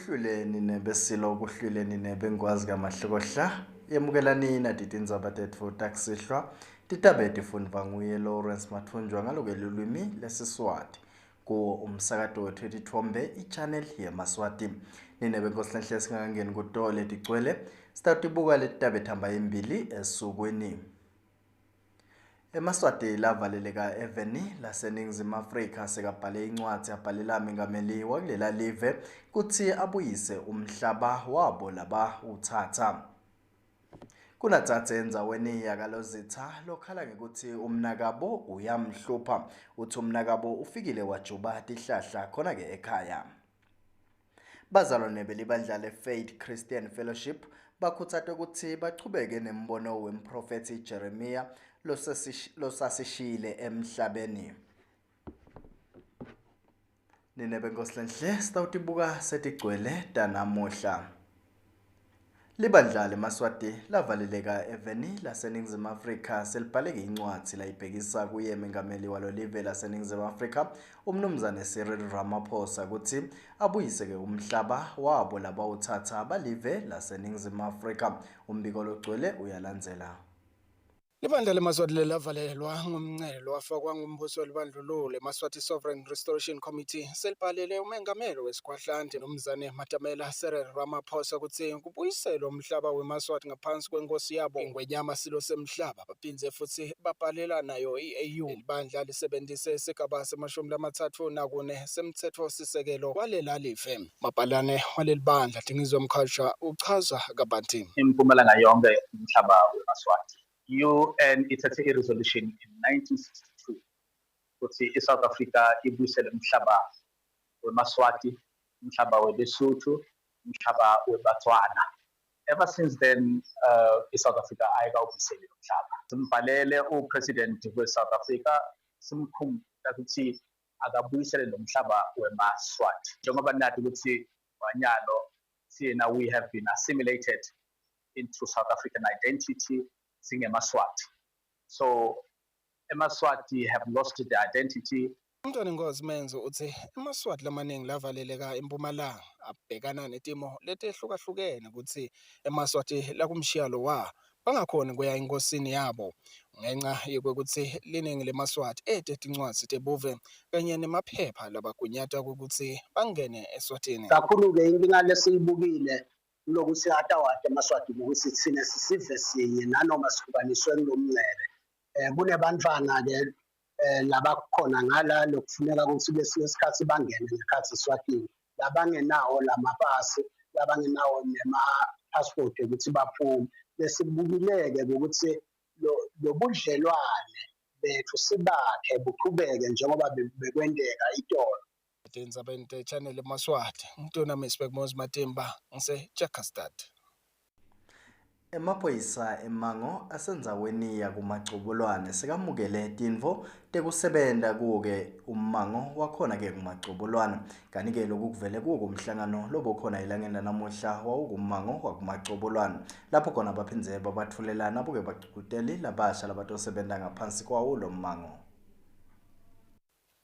kuhluleni nebesilo kuhluleni nebengwazi kamahlokohla yemukelani na titindzaba tetfu takusihlwa titabeti fundva nguye Lawrence Mathunjwa ngalokelulwimi lesiswati kuwo umsakato wethu etithombe ichannel yemaswati ninebenkosilenhle singakangeni kuto letigcwele sitatibuka letitabe thamba imbili esukweni. emaswati lavaleleka eveni laseningizimu Afrika sekabhale incwadzi abhalela mengameli wakulela live kutsi abuyise umhlaba wabo laba uthatha. Kunatsatse endzaweni yakalozitha lokhala ngekuthi umnakabo uyamhlupha uthi umnakabo ufikile wajuba tihlahla khona ke ekhaya. Bazalwane belibandla le-Faith Christian Fellowship bakhuthazwa ukuthi bachubeke nembono wemprofethi Jeremiya losasishiyile emhlabeni. Ninebenkosilenhle sitawutibuka setigcwele tanamuhla. Libandla lemaswati lavaleleka eveni laseningizimu Afrika selibhaleke incwadzi layibhekisa kuye mengameli walo live laseningizimu Afrika umnumzane Cyril Ramaphosa ukuthi abuyiseke umhlaba wabo labawuthatha balive laseningizimu Afrika. Umbiko logcwele uyalandzela. Libandla lemaswati lavalelwa ngumncele wafakwa ngumbuso welibandlululo eMaswati Sovereign Restoration Committee selibhalele umengameli wesikhwahlande nomzane Matamela Cyril Ramaphosa ukuthi kubuyiselwe umhlaba weMaswati ngaphansi kwenkosi yabo ingwenyama silo semhlaba. Baphindze futhi babhalela nayo i-AU. Libandla lisebenzise isigaba se-34 semthetho sisekelo walela live. Mabhalane waleli bandla Dinizwa Mkhalsha uchaza kabanti. Impumalanga yonke umhlaba weMaswati. UN ithathe i-resolution in 1962 ukuthi iSouth Africa ibuyisele umhlaba weMaswati, umhlaba weLesotho, umhlaba weBatswana. Ever since then, iSouth Africa ayikawubuyiseli umhlaba. Simbhalele uPresident weSouth Africa simkhumbuza ukuthi akabuyisele lo mhlaba weMaswati. Njengoba nathi ukuthi wanyalo sina we have been assimilated into South African identity. Maswati. So eMaswati have lost their identity. Umntwana Ngozi Menzo uthi eMaswati lamaningi lavaleleka eMpumalanga abhekana netimo letehlukahlukene ukuthi eMaswati lakumshiyalo wa bangakhona kuya enkosini yabo ngenxa yokuthi liningi leMaswati etetincwadzi tebuve kanye nemaphepha labagunyata ukuthi bangene eSwatini. Kakhulu ke inkinga lesiyibukile lokuthi atawade eMaswati ukuthi thina sisive sinye nanoma sihlukaniswe kulomncele. Kunebantwana ke labakhona ngala lokufuneka ukuthi lesinye isikhathi bangene ngekhathi eSwatini. Labangenawo lamapasi, labangenawo nema-passport ukuthi baphume. Lesibukileke ukuthi lo budlelwane bethu sibakhe buqhubeke njengoba bekwendeka itolo. Tindzabeni te-channel eMaswati ngitona Misbek Moses Matimba ngise-Jakastad. Emaphoyisa eMango asendzaweni yakumacubulwane sekamukele tintfo tekusebenta kuke ummango wakhona ke kumacubulwane kanike loku kuvele kuko umhlangano lobukhona ilangeni lanamuhla wawukummango wakumacubulwane lapho khona baphindze babathulelana buke bacukuteli labasha labatosebenta ngaphansi kwawo lo mmango.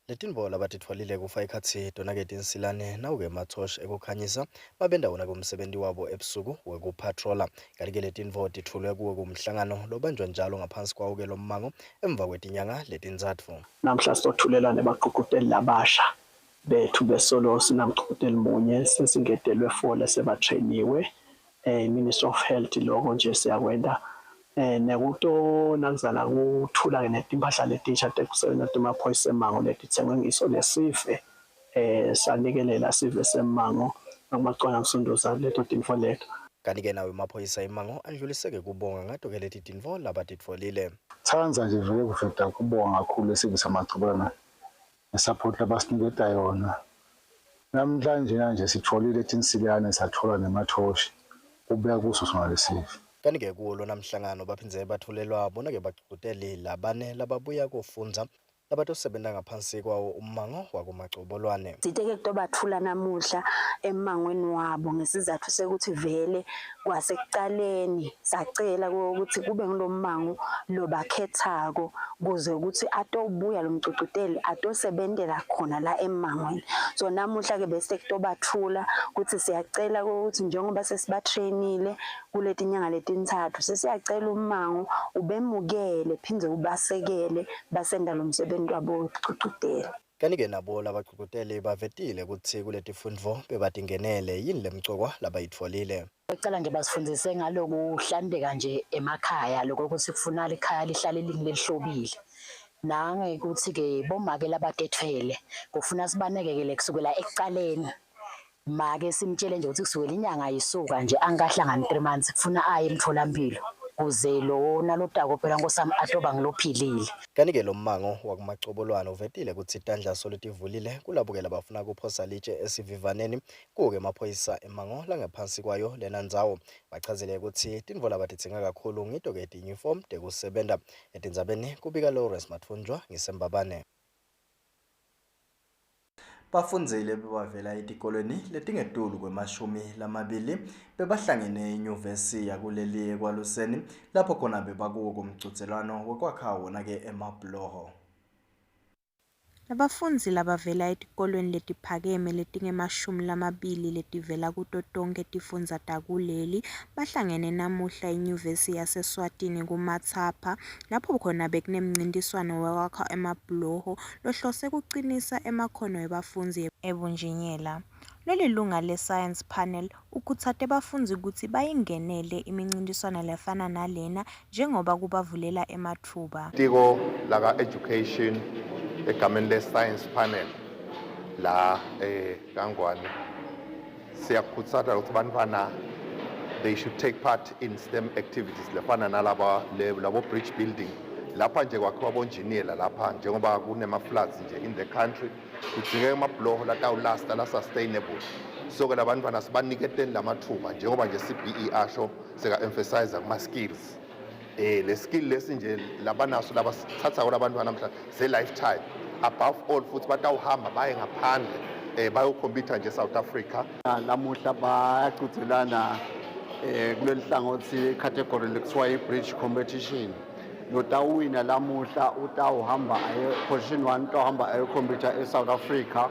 Letintfo labatitfwalile kufa ikhatsi tona-ke tinsilane nawuke mathoshi ekukhanyisa babenda wona kumsebenti wabo ebusuku wekupatrola kanti-ke letintfo tithulwe kuwe kumhlangano lobanjwa njalo ngaphansi kwawo-ke lo mmango emva kwetinyanga letintsatfu. Namhla sitothulela nebaqukuteli labasha bethu besolo sinamqukuteli munye sesingedelwe 4 lesebatrainiwe Ministry of Health lokho nje siyakwenda nekuto nakuzala kuthula netimpahla letisha tekusebenza temaphoyisa eMango letithengwe ngiso lesive sanikelela sive seMango ngakumacwana kusunduza leto tintfo leto. Kanti-ke nawe emaphoyisa eMango andluliseke kubonga ngato-ke leti tintfo labatitfolile. Thanza nje vele kufeta kubonga kakhulu esibe samacubulana nesupport labasiniketa yona. Namhlanje nje sitholile tinsilane sathola nemathoshi kubeka kuso sona lesive. Kanti-ke kuwo lona mhlangano baphindze bathulelwa bona-ke bacukuteli labane lababuya kufundza labatosebenza ngaphansi kwawo ummango wakumacobolwane. Siteke kutobathula namuhla emangweni wabo ngesizathu sekuthi vele kwasekuqaleni sacela ukuthi kube ngilommango lobakhethako kuze ukuthi atobuya lo mcucuteli atosebenzela khona la emangweni. So namuhla ke bese kutobathula ukuthi siyacela ukuthi njengoba sesibatrainile kuleti nyanga letintathu sesiyacela ummango ubemukele phindze ubasekele basenda lo msebenzi wabo ucucuteli. Kanike nabo labaqhuquteli bavetile ukuthi kuletifundvo bebatingenele yini lemcokwa labayitfolile. Ecala nje basifundise ngaloku hlandeka nje emakhaya lokho ukuthi kufunala ikhaya lihlale lingelihlobile. Nange ukuthi ke bomake labatetfele kufuna sibanekekele kusukela ekuqaleni. Make simtshele nje ukuthi kusukela inyanga yisuka nje angahlangani 3 months kufuna aye emtholampilo. Kuze lo nalotako phela ngosami atoba ngilophilile. Kanike lo mmango wakumacobolwane uvetile ukuthi itandla solitivulile kulabukela bafuna kuphosa litshe esivivaneni kuke emaphoyisa emango langaphansi kwayo lena ndzawo. Bachazele ukuthi tindvo labatidzinga kakhulu ngito-ke ti-uniform tekusebenta etindzabeni kubika Lawrence Mathunjwa ngisembabane. Bafundzile bebavela etikolweni letingetulu kwe-20 bebahlangene enyuvesi yakuleli eKwaluseni lapho khona bebakuwo kumcucelwano wokwakha wona-ke eMabloho. Labafundzi labavela etikolweni letiphakeme letinge-20 letivela kuto tonkhe tifundza takuleli bahlangene namuhla enyuvesi yaseSwatini kuMatsapa lapho khona bekunemncintiswano wekwakha eMabloho lohlose kucinisa emakhono ebafundzi ebunjiniyela. Leli lunga le-Science Panel ukhutsate bafundzi kutsi bayingenele imincintiswano lefana nalena njengoba kubavulela ematfuba. Tiko laka education egameni le-Science Panel la Kangwane siyakhutsata ukuthi bantwana they should take part in STEM activities lefana nalabo bridge building lapha nje kwakhiwa bonjiniyela lapha njengoba kunema-floods nje in the country kudingeka amabloho latawulasta la-sustainable. So ke labantwana sibaniketeni lamathuba njengoba nje CBE asho seka-emphasize kuma-skills. Le skill lesi nje labanaso labasithatha labantwana namhla se-lifetime. Above all futhi batawuhamba baye ngaphandle bayokhompyutha nje South Africa. Lamuhla bayacucelana kuleli hlangothi category lekuthiwa i-bridge competition. Lotawina lamuhla utawuhamba position 1 utawuhamba ayokhompyutha eSouth Africa.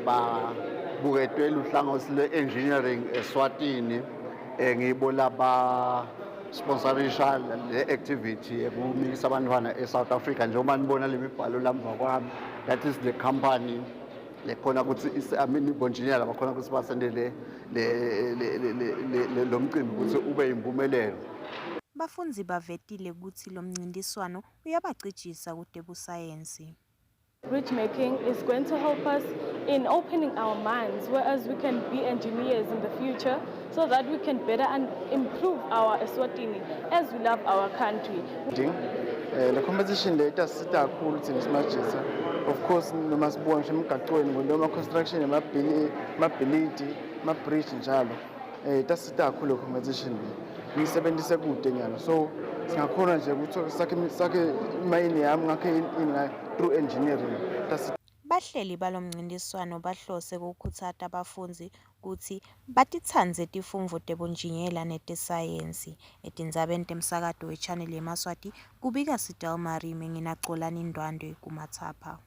Babuketwe luhlangothi le-engineering eSwatini ngibo laba sponsorisha le activity ekumisa abantwana eSouth Africa njengoba nibona lemibhalo lamva kwami. That is the company lekhona ukuthi ibonjiniyela bakhona ukuthi basendele lo mcimbi ukuthi ube yimpumelelo. Bafundzi bavetile kutsi lo mncintiswano uyabacijisa kutebusayensi. Bridge making is going to help us in opening our minds, whereas we can be engineers in the future so that we can better and improve our Eswatini as we love our country. The competition later sita kakhulu thina simajisa. Of course noma sibona nje emgaqweni ngoloma construction amabhilidi ama-bridge njalo. Tasita kakhulu competition ngisebenzise kude nyana. So singakhona nje ukuthi sakhe imayini yami ngakhe through engineering. Bahleli balomncintiswano bahlose kukhutsata abafundzi kutsi batitsandze tifundvo tebunjiniyela netesayensi. Etindzabeni temsakato we-channel yeMaswati kubika Sitao Marime nginaXolani Ndwandwe kuMatsapa.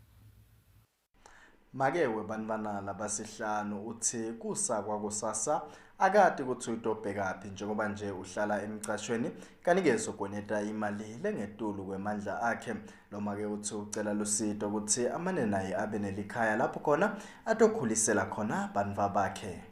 Make webantfwana labasihlanu uthi kusakwa kusasa akati kutsi utobhekaphi njengoba nje uhlala emicashweni kanike sogonyeta imali lengetulu kwemandla akhe. Loma-ke uthi ucela lusito ukuthi amane naye abe nelikhaya lapho khona atokhulisela khona bantva bakhe.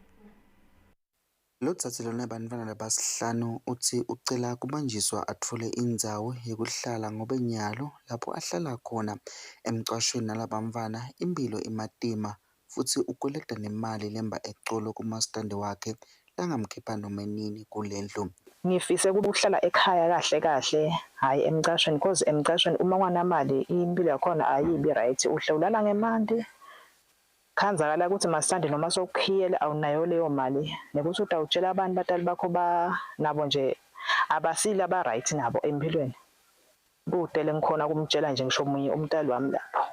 Lotsatselo nebantfwana labasihlanu uthi ucela kubanjiswa atfole indzawo yekuhlala ngobe nyalo lapho ahlala khona emcashweni nalabamfana impilo imatima futhi ukolekta nemali lemba eqolo kumastandi wakhe langamkhipha noma nini kulendlu. Ngifise ukuhlala ekhaya kahle kahle hayi emcashweni because emcashweni uma nganamali impilo yakhona ayibi right uhle ulala ngemandi. Khanzakala ukuthi masitande noma sokukhiyela awunayo leyo mali nekuthi utawutshela abantu batali bakho nabo nje abasile aba right nabo empilweni. kude lengikhona kumtshela nje ngisho omunye umntali wami lapho.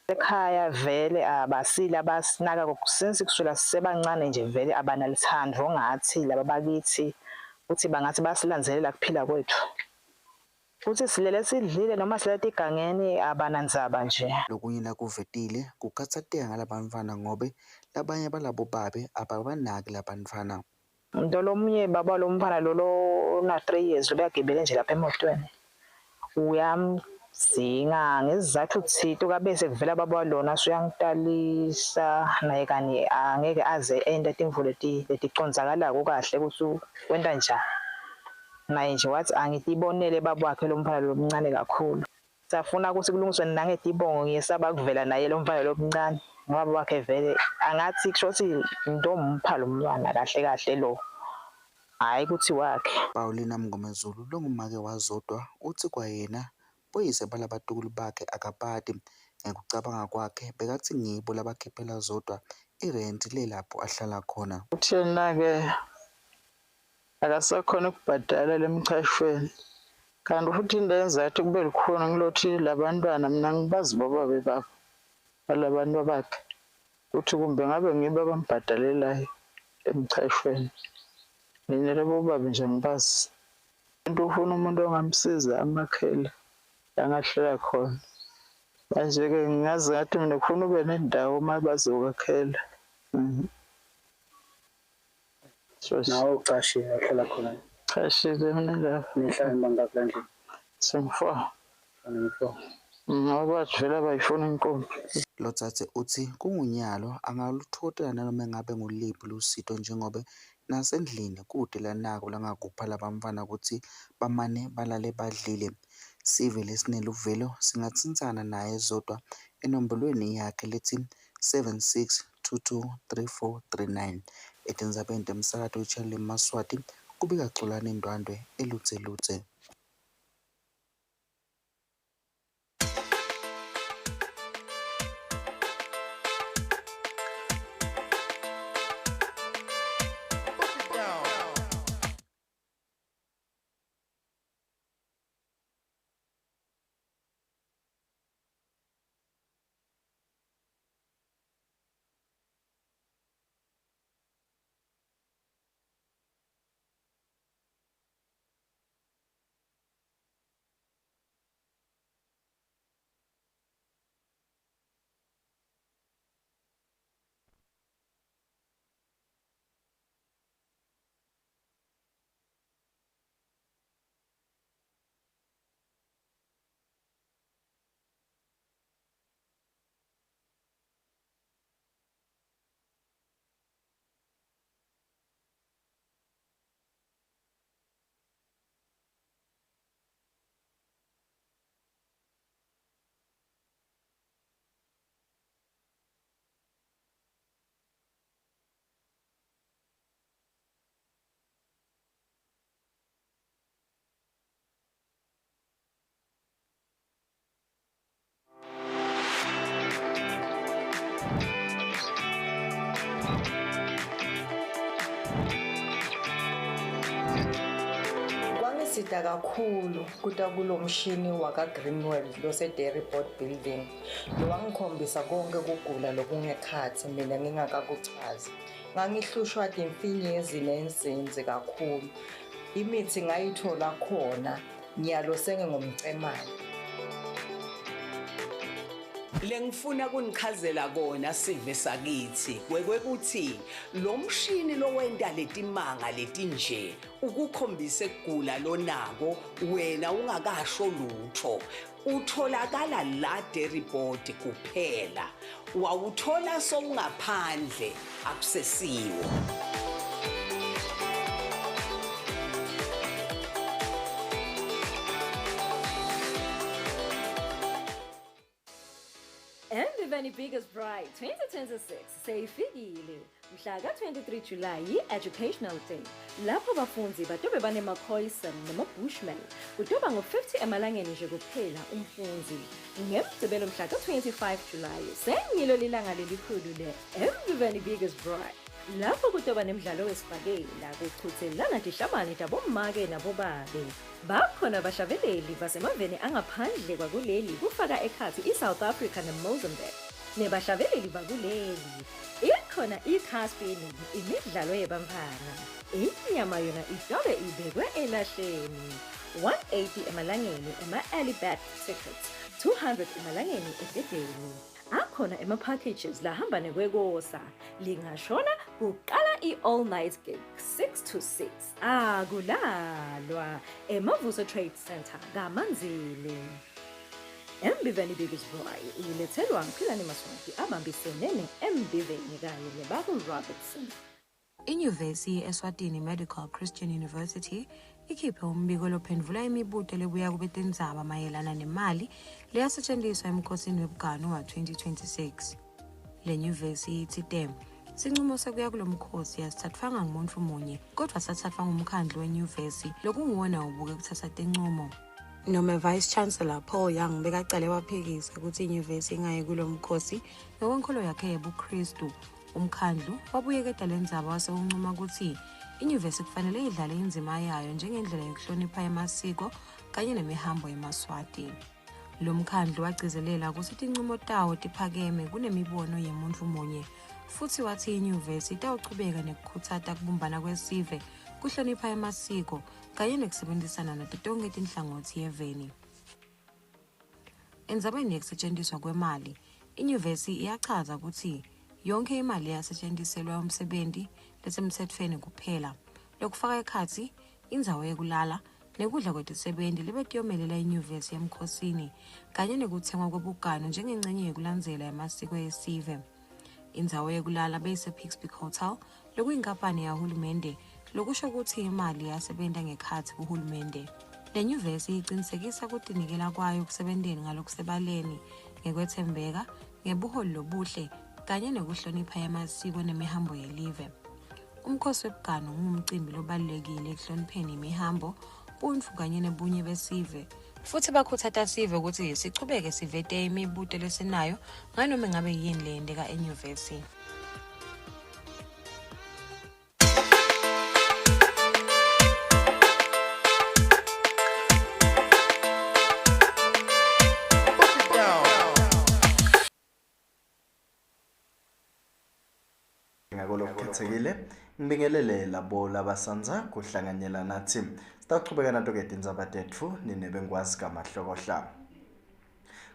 Ekhaya vele abasile abasinaka since kusukela sisebancane nje vele abanalithando ngathi laba bakithi uthi bangathi basilanzelela kuphila kwethu. Futhi silele sidlile noma silethe igangeni abanandzaba nje. Lokunye lakuvetile kukhathateka ngalabantwana ngobe labanye balabo babe ababanaki labantwana. Lomnye baba lomfana lo na 3 years lobeyagibele nje lapha emotweni. Uyamzinga ngesizathu thito kabese kuvela baba lona uyangitalisa naye kanye angeke aze ende imvulo leticonzakalako kahle ukuthi wenda njani. Naye nje wathi angitibonele baba wakhe lo mfana lomncane kakhulu. Safuna ukuthi kulungiswe nangetibongo ngiyesaba kuvela naye lo mfana lomncane. Ngoba wakhe vele angathi kusho ukuthi ndompha lo mntwana kahle kahle lo. Hayi ukuthi wakhe. Paulina Mngomezulu longumake wazodwa uthi kwayena boyise balabatukulu bakhe akapati ngekucabanga kwakhe bekathi ngibo labakhiphela zodwa irent lelapho ahlala khona. Uthena ke akasakhona ukubhadala lemchashweni. Kanti futhi indenzathu kube likhona ngilothi labantwana mina ngibazi baba bebaba balabantu bakhe. Uthi kumbe ngabe ngibe abambhadalelayo emchashweni. Mina labo baba nje ngibazi. Into ufuna umuntu ongamsiza amakhela angahlala khona. Manje ke ngingazi ngathi mina kufuna ube nendawo mabazokakhela. Nawe ucashile akhela khona. Chashile mina lapha. Nihlala bangakho nje. Sengifo. Ngoba vele bayifuna inkombi. Lotsatse uthi kungunyalo angaluthotela noma ngabe nguliphi lusito njengoba nasendlini kude lanako langakupha labamfana ukuthi bamane balale badlile. Sive lesineluvelo singatsintsana naye zodwa enombolweni yakhe lethi 76223439 eTinzabeni emsakato uCharlie Maswati kubika Xolani Ndwandwe eLutse. Sida kakhulu kuta kulo mshini waka Greenwell lose Dairy Board Building lo wangikhombisa konke ukugula lokungekhathi mina ngingakakuchazi. Ngangihlushwa imfinyezi nensinzi kakhulu. Imithi ngayithola khona nyalo senge ngomcemane. Lengifuna kunichazela kona Sive sakithi kwekuthi lo mshini lo wenda letimanga letinje ukukhombisa ekugula lonako wena ungakasho lutho utholakala la Dairy Board kuphela wawuthola sowungaphandle akusesiwe. Mvivani Biggest Bride 2026 seyifikile mhla ka-23 July Educational Day lapho abafundi badobe banema-Khoisan nama-Bushman kudoba ngo-50 emalangeni nje kuphela umfundi ngemgcibelo mhla ka-25 July sengilo lilanga lelikhulu le Mvivani Biggest Bride lapho kutoba nemidlalo wesibhakela kuchuthelana tihlabane tabomake nabobabe. Bakhona abashaveleli basemaveni angaphandle kwakuleli kufaka ekhathi iSouth Africa neMozambique nebashaveleli bakuleli. Ikhona iCaspian imidlalo yebantfwana. Inyama yona idobe ibekwe elahleni. 180 emalangeni ama-Alibert tickets, 200 emalangeni ededeni. Akhona ema-packages lahamba nekwekosa. Lingashona kuqala i-all night gig 6 to 6. Akulalwa eMavuso Trade Center kaManzini. Embiveni Biggest Boy ilethelwa Philani Maswati abambisene ne-Embiveni kanye neBaku Robertson. INyuvesi eSwatini Medical Christian University ikhiphe umbiko lophendvula imibuto lebuya kubetindzaba mayelana nemali leyasetshenziswa emkhosini webuganu wa-2026. Le nyuvesi ithi tem sinqumo sekuya kulo mkhosi asithathwanga ngumuntu munye kodwa sathathwa ngumkhandlu wenyuvesi lokunguwona ubuke kuthatha tinqumo. Noma Vice Chancellor Paul Young bekacale waphikisa ukuthi inyuvesi ingayi kulo mkhosi ngokwenkolo yakhe yobuKristu. Umkhandlu wabuyeketa lendzaba wase uncuma ukuthi inyuvesi kufanele idlale indima yayo njengendlela yokuhlonipha amasiko kanye nemihambo yeMaswati. Lo mkhandlu wagcizelela ukuthi tinqumo tawo tiphakeme kunemibono yemuntu munye futhi wathi inyuvesi itawuchubeka nekukhutsata kubumbana kwesive, kuhlonipha amasiko kanye nekusebenzisana nato tonke tinhlangothi yeveni. Endzabeni yekusetshenziswa kwemali, inyuvesi iyachaza ukuthi yonke imali yasetshenziswa umsebenzi lesemthethweni kuphela, lokufaka ekhathi indzawo yekulala nekudla kwetisebenzi lebetiyomelela inyuvesi yemkhosini kanye nekuthengwa kwebugano njengengcenye yekulandzela amasiko yesive. Indzawo yekulala beyise Pixby Hotel lokuyinkampani yahulumende, lokusho ukuthi imali yasebenta ngekhathi kuhulumende. Le nyuvesi iqinisekisa ukutinikela kwayo kusebenteni ngalokusebaleni, ngekwethembeka, ngebuholi lobuhle kanye nekuhlonipha amasiko nemihambo yelive. Umkhosi webugano ngumcimbi lobalulekile ekuhlonipheni imihambo, buntu kanye nebunye besive. Futhi bakhuthata sive ukuthi sichubeke sivete imibuto lesinayo nganoma ngabe yini leyendeka enyuvesi. Ngakolokukhethekile ngibingelele labo labasanza kuhlanganyela nathi. Sitaqhubeka nato ke tindzaba tethu ninebengwazi kamahlokohla.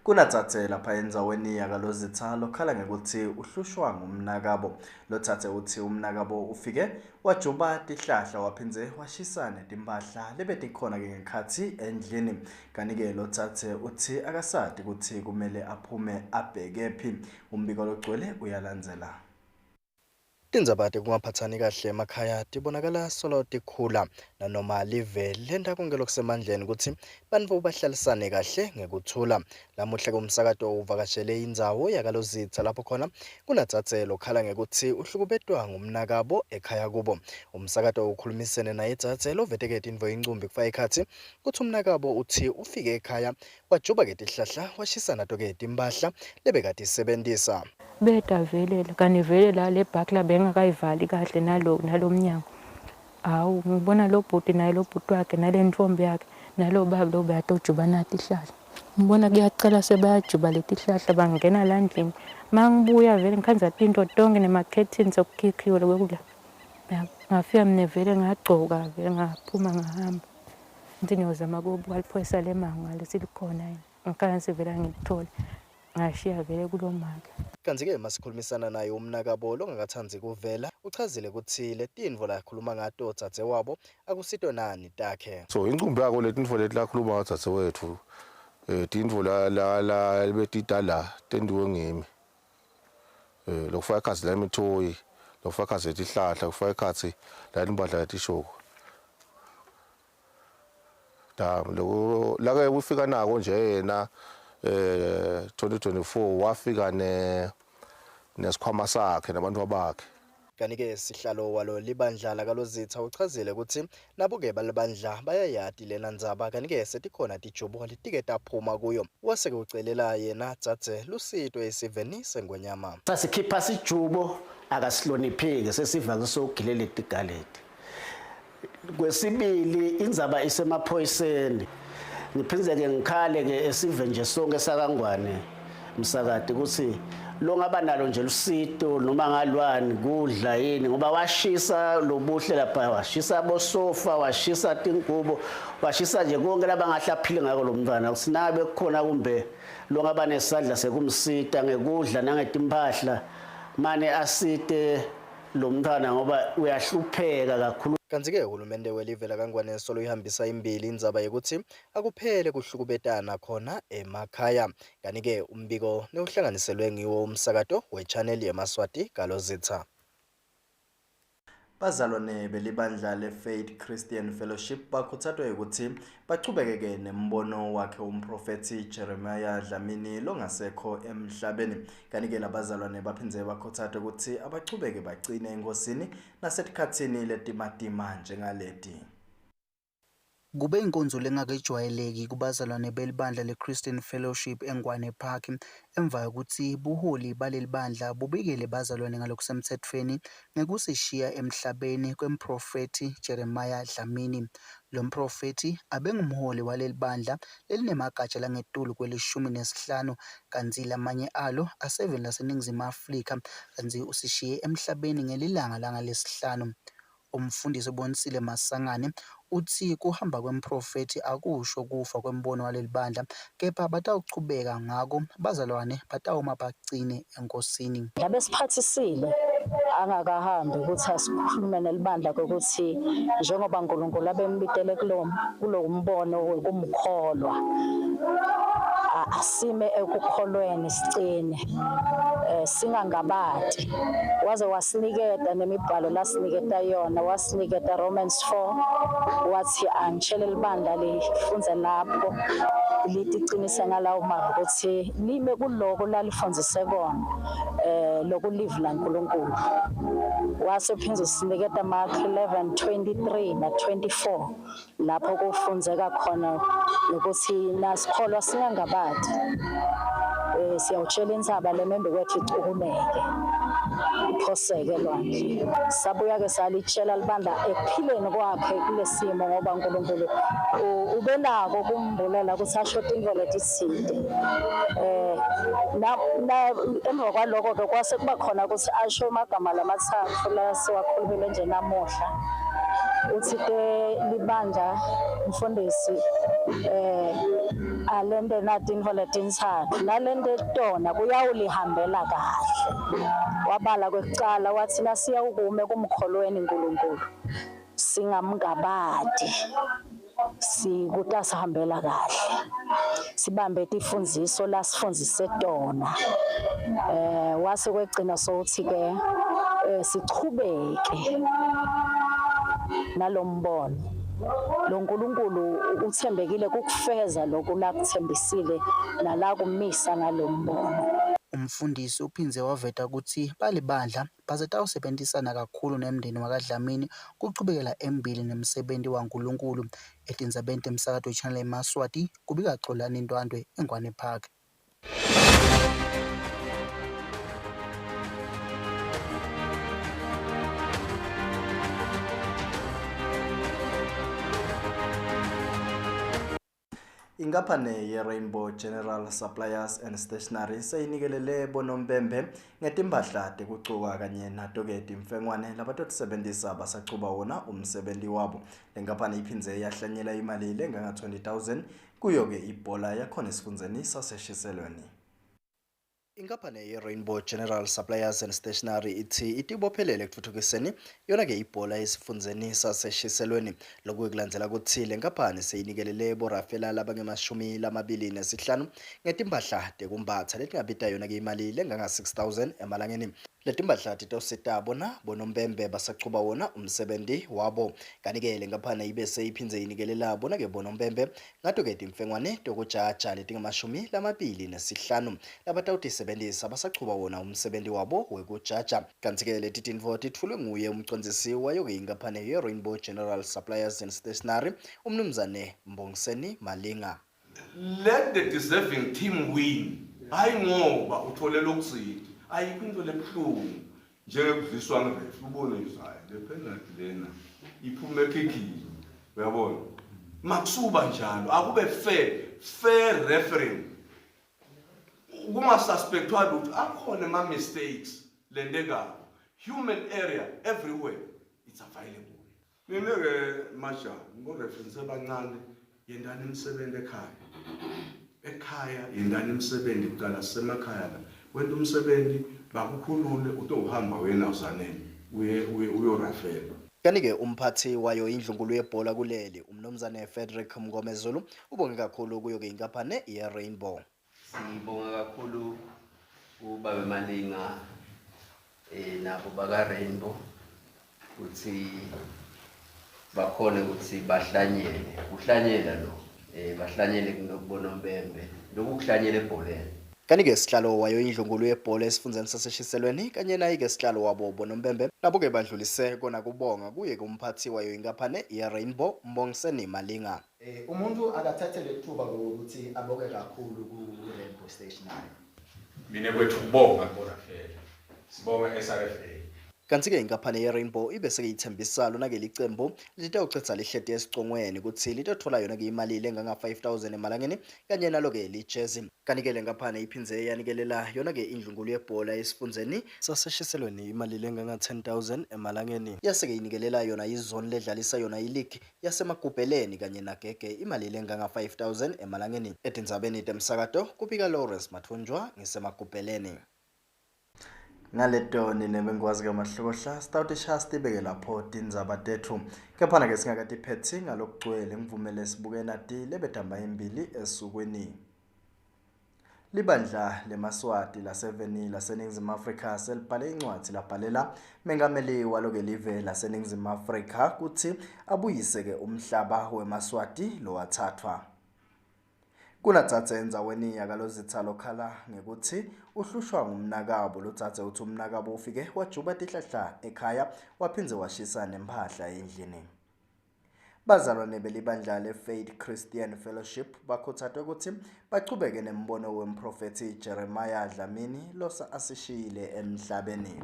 Kunatsatse lapha endzaweni yakalozitha lokhala ngekuthi uhlushwa ngumnakabo. Lotsatse uthi umnakabo ufike wajuba tihlahla waphindze washisana timpahla lebetikhona ke ngekhathi endlini. Kanike lotsatse uthi akasadi ukuthi kumele aphume abhekephi. Umbiko logcwele uyalandzela. Tindzabate kungaphathani kahle emakhaya tibonakala solo tikhula nanoma live lenta kungelo kusemandleni ukuthi bantfu bahlalisane kahle ngekuthula. Lamuhla kumsakato uvakashele indzawo yakalozitha lapho khona kunatsatse lokhala ngekuthi uhlukubetwa ngumnakabo ekhaya kubo. Umsakato ukhulumisene naye tsatse loveteke tintfo incumbi kufaka ekhatsi kuthi umnakabo uthi ufike ekhaya wajuba ke tihlahla washisana toke timpahla lebekatisebentisa. Beta vele kani vele la le bakla bengakayivali kahle nalomnyango. Awu ngibona lo bhuti naye lo bhuti wakhe nale ntfombi yakhe nalo baba lo bayatojuba nathi ihlahla. Ngibona kuyacela sebayajuba leti hlahla bangena la ndlini. Mangibuya vele ngikhanza tinto tonke nema curtains okukhikhiwe lokudla. Ngafika mine vele ngagcoka vele ngaphuma ngahamba. Ngithi ngiyozama ukubuka liphoyisa lemanga lesilikhona yini. Ngikhansi vele ngithole. Ngashiya vele kulomaka. Kanti-ke masikhulumisana naye umnakabo longakathandzi kuvela uchazile ukuthi letintfo la khuluma ngato dzadze wabo akusito nani takhe. So incumbi yakho letintfo leti la khuluma ngadzadze wethu tintfo la lebetita la tendiwe ngimi. Lokufaka ekhatsi la imithoyi, lokufaka ekhatsi letihlahla, lokufaka ekhatsi la timpahla letishoko. Loko la ufika nako nje yena 2024 wafika nesikhwama sakhe nabantu bakhe Kanti-ke sihlalo walo libandla lakalozitha uchazile ukuthi nabo-ke balibandla bayayadi lena ndzaba kanti-ke setikhona tijubo letike taphuma kuyo wase-ke ucelela yena Dzadze Lusito esiveni seNgwenyama. Sasikhipha sijubo akasihlonipheki sesiva sogilela itigaleti. Kwesibili indzaba isemaphoyiseni. Ngiphindze-ke ngikhale-ke esive nje sonke saKangwane msakade ukuthi lo ngaba nalo nje Lusito noma ngalwani kudla yini ngoba washisa lobuhle lapha washisa bosofa washisa tingubo washisa nje konke labangahlaphile ngako lo mntwana sinabe kukhona kumbe lo ngaba nesandla sekumsita ngekudla nangetimpahla mane asite lo mntwana ngoba uyahlupheka kakhulu. Kanti-ke uhulumende welive laKangwane solo ihambisa imbili indzaba yokuthi akuphele kuhlukubetana khona emakhaya. Kanti-ke umbiko neuhlanganiselwe ngiwo umsakato we-channel yeMaswati Kalozitha. Bazalwane belibandla le-Faith Christian Fellowship bakhuthathwa ukuthi bachubekeke nembono wakhe umprofethi Jeremiah Dlamini longasekho emhlabeni. Kanti-ke labazalwane baphindze bakhuthathwa ukuthi abachubeke bagcine enkosini nasetikhatsini letimatima njengaleti. Kube inkonzo lengakejwayeleki kubazalwane belibandla le-Christian Fellowship eNgwane Park emva yokuthi buholi baleli bandla bubikele bazalwane ngalokusemthethweni ngekusishiya emhlabeni kwemprofethi Jeremiah Dlamini. Lo mprofethi abengumholi waleli bandla elinemagatsha langetulu kweli-15 kanti lamanye alo a7 laseNingizimu Afrika kanti usishiye emhlabeni ngelilanga langalesihlanu. Umfundisi Bonisile Masangane uthi kuhamba kwemprofethi akusho kufa kwembono waleli bandla kepha batawuchubeka ngako bazalwane batawuma bagcine enkosini. Ngabe siphathisile angakahambi ukuthi asikhulume nelibandla ukuthi njengoba uNkulunkulu abembitele kulo mbono wokumkholwa asime ekukholweni sicine singangabati waze wasiniketa nemibhalo lasiniketa yona wasiniketa Romans 4 wathi angitshele libandla lifunze lapho liticinise ngalawo mara ukuthi lime kuloko lalifundzise kona lokulivula uNkulunkulu wase phindze siniketa Mark 11:23 na 24 lapho kufundzeka khona ukuthi nasikholwa singangabati siyawutshela insaba lemembe kwethu icukumeke iphoseke lwandle. Sabuya-ke salitshela libandla ekuphileni kwakhe kulesimo ngoba uNkulunkulu ubenako kumbulela ukuthi asho into letithide. Emva kwaloko-ke kwase kuba khona ukuthi asho amagama lamathathu la siwakhulumile nje namuhla uthi libandla mfundisi alende nathi into letintsathu nalende tona kuyawulihambela kahle. Wabala kwekucala wathi nasiya ukume kumkholweni uNkulunkulu singamngabadi kutasihambela kahle sibambe tifundziso lasifundise tona wase kwegcina sokuthi-ke sichubeke nalombono lo nkulunkulu uthembekile kukufeza lokhu lakuthembisile nala kumisa ngalombono. Umfundisi uphindze waveta ukuthi balibandla bazatawusebenzisana kakhulu nemndeni wakaDlamini kuchubekela embili nemsebenzi waNkulunkulu. Etindzabeni temsakato we-channel yeMaswati kubika Xolani Ndwandwe eNgwane Park. Inkampani ye-Rainbow General Suppliers and Stationery seyinikelele bonombembe ngetimpahla tekuchuka kanye nato-ke timfengwane labatotisebentisa basachuba wona umsebenzi wabo. Le nkampani iphindze yahlanyela imali lenganga-20,000 kuyo-ke ibhola yakhona esifundzeni saseshiselweni. Inkampani ye-Rainbow General Suppliers and Stationery ithi itibophelele ekuthuthukiseni yona-ke ibhola esifundzeni saseshiselweni. Lokhu kulandzela ukuthi le nkampani seyinikelele borafela labangama-25 ngetimpahla tekumbatsa letingabita yona-ke imali lenganga-6,000 emalangeni. letimbadlati tositabo bonombembe basachuba wona umsebenzi wabo kanike lengaphana ibe seyiphindze inikelela bona ke bonombembe ngato-ke timfengwane tokujaja letingamashumi 25 labatawutisebentisa basachuba wona umsebenzi wabo wekujaja kanti-ke leti tintfo titfulwe nguye umcondzisi wayo-ke ingaphane ye-Rainbow General Suppliers and Stationery umnumzane Mbongiseni Malinga. Let the deserving team win. Hayi ngoba uthole lokusithi ayikho into lebuhlungu njengekudliswa ngerefu ubone Israel le penalty lena iphume ekhikini uyabona makusuba njalo akube fair referee kuma suspectwa ukuthi akhona ama mistakes lendekako human error everywhere it's available ngineke masha ngo reference abancane yendana imisebenzi ekhaya yendana imisebenzi kuqala semakhaya la wena umsebenzi bakukhulule utohamba wena usanele uyorafela kanike umphathi wayo indlungulu yebhola kuleli umnumzane Frederick Mngomezulu ubonge kakhulu kuyo-ke inkaphane ye-Rainbow. Sibonga kakhulu ubaba Malinga nabo baka Rainbow ukuthi bakhona ukuthi kuhlanyela lo bahlanyele kunobonombembe lokuhlanyela ebholeni kanike sihlalo wayo indlungulu yebhola esifundzeni saseshiselweni kanye nayi-ke sihlalo wabo bonombembe nabo-ke badlulise kona kubonga kuye kumphathi wayo inkaphane ye-Rainbow Mbongiseni Malinga. Umuntu akathathe lethuba ukuthi aboke kakhulu ku-Rainbow Stationery. Mina kwethu kubonga kuRafael sibonga SRFA kanti-ke inkaphane ye-Rainbow ibe sekeyithembisa lona-ke licembu litawucitsa lihleti esicongweni ukuthi litothola yona-ke imali lenga-5,000 emalangeni kanye nalo-ke lijezi kanike le ngaphane iphindze yanikelela yona-ke indlungulu yebhola esifundzeni saseshiselweni imali lenga-10,000 emalangeni yase-ke inikelela yona izone ledlalisa yona ileague yasemagubheleni kanye nagege imali lenga-5,000 emalangeni etindzabeni temsakato kubika Lawrence Mathunjwa ngisemagubheleni. Ngaletoni nebengwazi kamahlokohla stawutisha sibeke lapho tindzaba tethu kephana ke singakatiphetsi ngalokugcwele ngivumele sibuke nati lebedamba embili esukweni. Libandla leMaswati laseveni laseNingizimu Afrika selibhale incwadi labhalela mengameli waloke live laseNingizimu Afrika kutsi abuyise-ke umhlaba weMaswati lowathathwa. Kunatsatse endzaweni yakalozitsa lokhala ngekuthi uhlushwa ngumnakabo lotsatse uthi umnakabo ufike wajuba tihlahla ekhaya waphindze washisa nemphahla endlini. Bazalwane belibandla le-Faith Christian Fellowship bakhuthatwe ukuthi bachubeke nembono wemprofethi Jeremiah Dlamini losa asishiyile emhlabeni.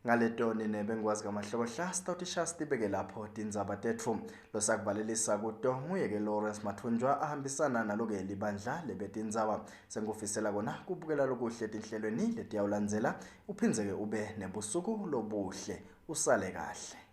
Ngaletoni nebengwazi kamahlokohla stawutisha sibeke lapho tindzaba tethu losakubalelisa kuto nguye-ke Lawrence Mathunjwa ahambisana naloke libandla lebetindzaba sengufisela kona kubukela lokuhle tinhlelweni letiyawulandzela uphindze-ke ube nebusuku lobuhle usale kahle.